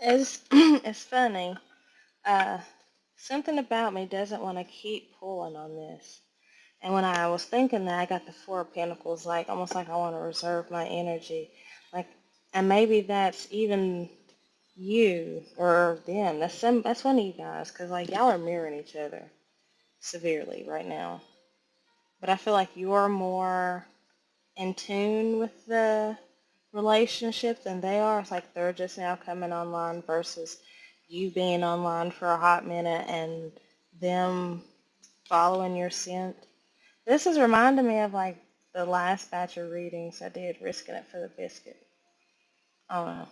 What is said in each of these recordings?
It's it's funny. Uh, Something about me doesn't want to keep pulling on this. And when I was thinking that, I got the Four of Pentacles, like almost like I want to reserve my energy, like, and maybe that's even you or them. That's one of you guys, because like y'all are mirroring each other severely right now. But I feel like you're more in tune with the relationship than they are. It's like they're just now coming online versus you being online for a hot minute and them following your scent. This is reminding me of like the last batch of readings I did, risking it for the biscuit. I don't know.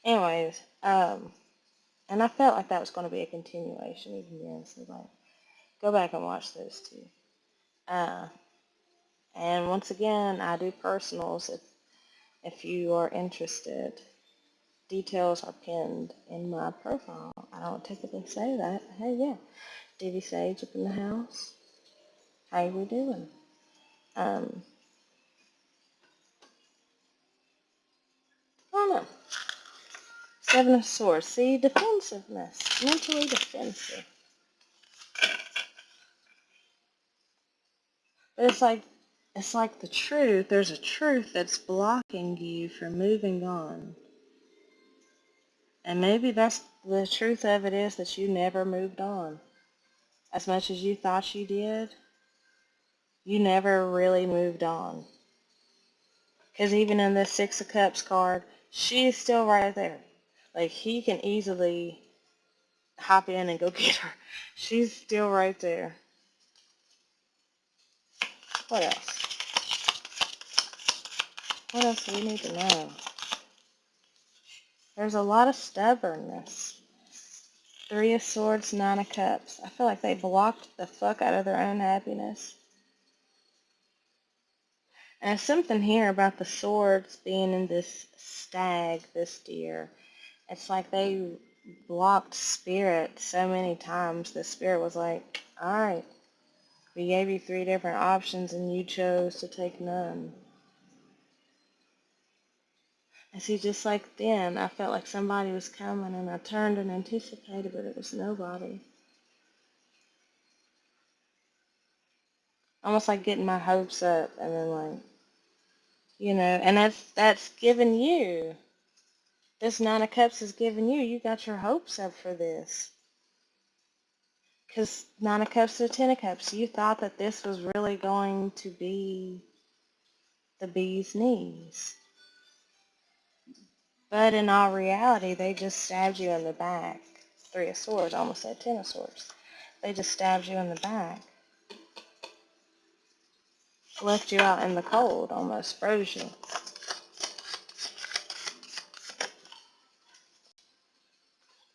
Anyways, and I felt like that was going to be a continuation even then. So like, go back and watch those two. Uh, and once again, I do personals if you are interested. Details are pinned in my profile. I don't typically say that. Hey, yeah. Divvy Sage up in the house. How we doing? Um, I don't know. Seven of Swords. See, defensiveness. Mentally defensive. But it's like the truth. There's a truth that's blocking you from moving on. And maybe that's the truth of it is that you never moved on. As much as you thought you did, you never really moved on. Because even in the Six of Cups card, she's still right there. Like, he can easily hop in and go get her. She's still right there. What else? What else do we need to know? There's a lot of stubbornness. Three of Swords, Nine of Cups. I feel like they blocked the fuck out of their own happiness. And there's something here about the swords being in this stag, this deer. It's like they blocked spirit so many times. The spirit was like, alright, we gave you three different options and you chose to take none. And see, just like then, I felt like somebody was coming and I turned and anticipated, but it was nobody. Almost like getting my hopes up and then like, and that's giving you. This Nine of Cups is giving you. You got your hopes up for this. Because Nine of Cups to Ten of Cups, you thought that this was really going to be the bee's knees. But in all reality, they just stabbed you in the back. Three of Swords, I almost said Ten of Swords. They just stabbed you in the back. Left you out in the cold, almost froze you.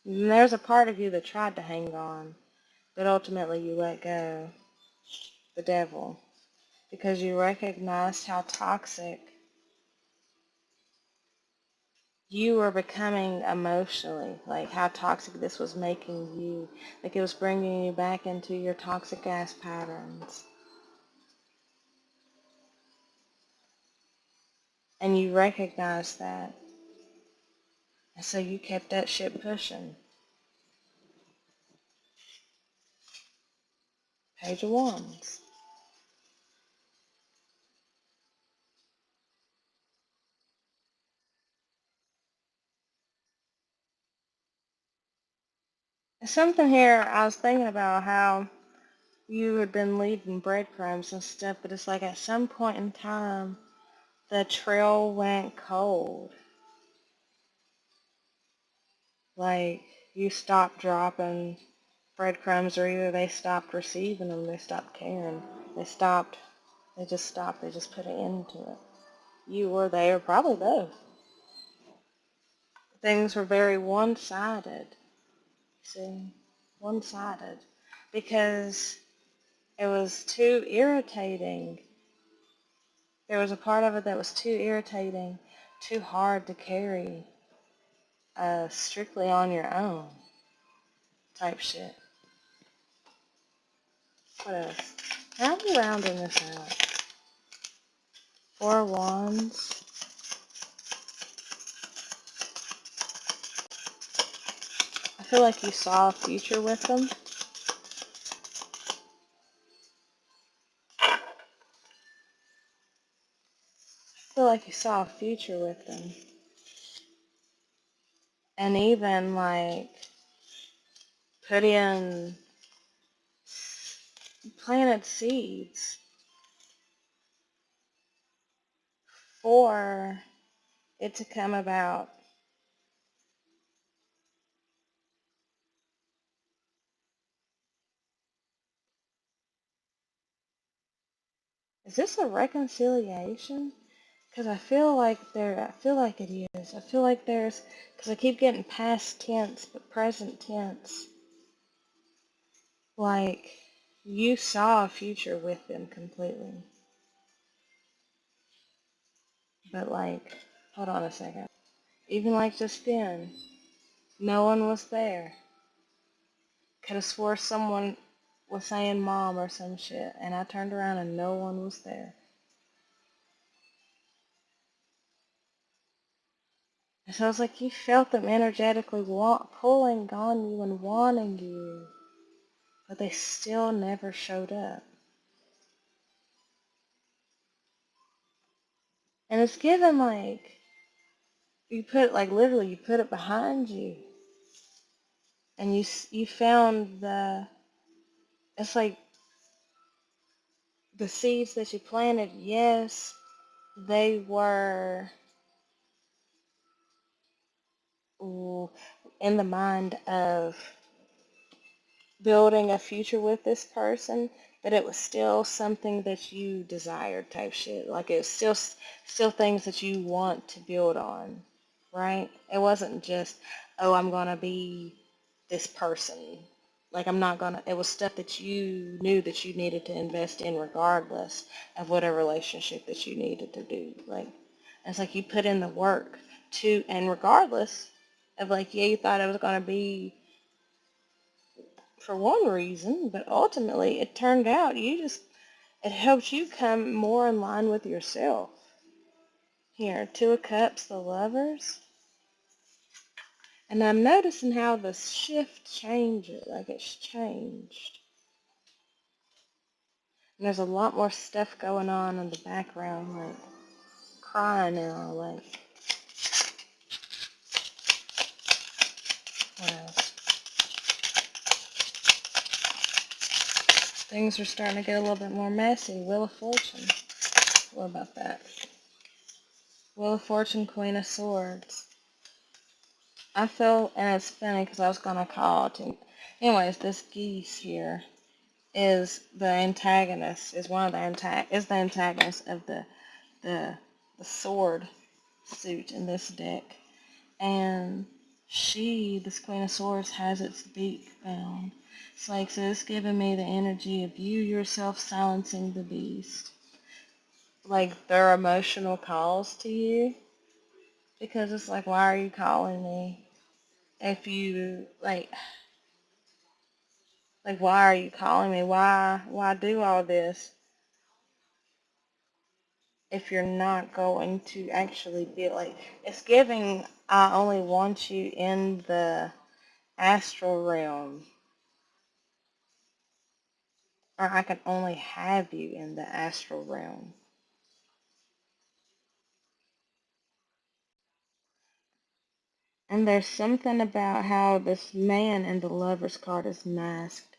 And there's a part of you that tried to hang on, but ultimately you let go. The devil. Because you recognized how toxic you were becoming emotionally, like how toxic this was making you, like it was bringing you back into your toxic ass patterns. And you recognized that. And so you kept that shit pushing. Page of Wands. There's something here, I was thinking about how you had been leaving breadcrumbs and stuff, but it's like at some point in time, the trail went cold. Like, you stopped dropping breadcrumbs, or either they stopped receiving them, they stopped caring. They just stopped, they just put an end to it. You or they, or probably both. Things were very one-sided, see? One-sided. Because it was too irritating. There was a part of it that was too irritating, too hard to carry, strictly on your own type shit. What else? How are we rounding this out? Four of Wands. feel like you saw a future with them. I feel like you saw a future with them. And even like put in, planted seeds for it to come about. Is this a reconciliation? Because I feel like it is. I feel like there's, because I keep getting past tense, but present tense. Like, you saw a future with them completely. But like, hold on a second. Even like just then, no one was there. Could have swore someone was saying mom or some shit, and I turned around and no one was there. And so it's like you felt them energetically pulling on you and wanting you, but they still never showed up. And it's given like, you put like literally you put it behind you, and you found it's like the seeds that you planted. Yes, they were, ooh, in the mind of building a future with this person, but it was still something that you desired type shit. Like it was still things that you want to build on, right? It wasn't just, oh, I'm gonna be this person. Like I'm not gonna. It was stuff that you knew that you needed to invest in, regardless of whatever relationship that you needed to do. Like it's like you put in the work to, and regardless of like, yeah, you thought it was gonna be for one reason, but ultimately it turned out it helped you come more in line with yourself. Here, Two of Cups, the Lovers. And I'm noticing how the shift changes, like it's changed. And there's a lot more stuff going on in the background, like crying now, like, what else? Things are starting to get a little bit more messy. Wheel of Fortune. What about that? Wheel of Fortune, Queen of Swords. I feel, and it's funny because I was gonna call to. Anyways, this geese here is the antagonist. Is one of the is the antagonist of the the sword suit in this deck, and this Queen of Swords, has its beak bound. It's like, so it's giving me the energy of you yourself silencing the beast, like their emotional calls to you, because it's like, why are you calling me? If you like, why are you calling me? Why do all this if you're not going to actually be like, it's giving, I only want you in the astral realm, or I can only have you in the astral realm. And there's something about how this man in the Lover's card is masked.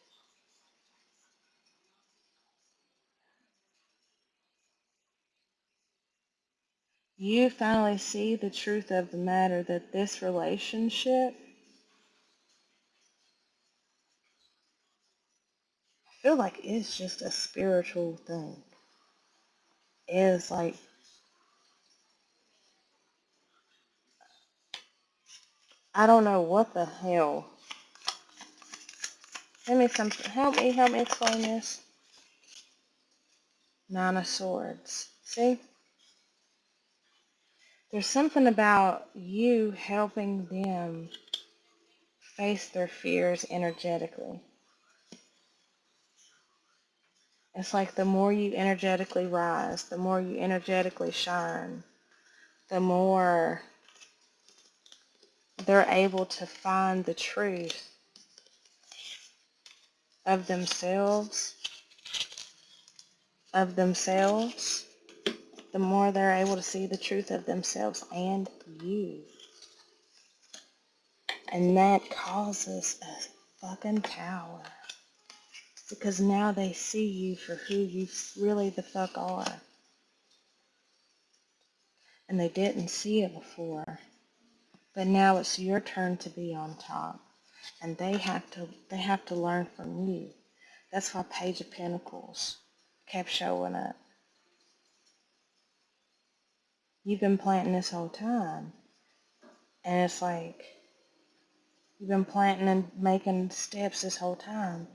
You finally see the truth of the matter, that this relationship, I feel like it's just a spiritual thing. It's like, I don't know what the hell. Give me something. Help me explain this. Nine of Swords. See? There's something about you helping them face their fears energetically. It's like the more you energetically rise, the more you energetically shine, the more they're able to find the truth of themselves, the more they're able to see the truth of themselves and you. And that causes a fucking power. Because now they see you for who you really the fuck are. And they didn't see it before. But now it's your turn to be on top. And they have to learn from you. That's why Page of Pentacles kept showing up. You've been planting this whole time. And it's like, you've been planting and making steps this whole time.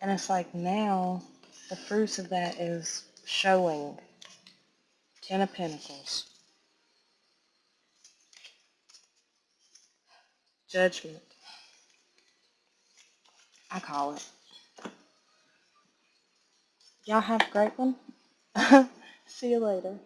And it's like now the fruits of that is showing. 10 of Pentacles. Judgment. I call it. Y'all have a great one. See you later.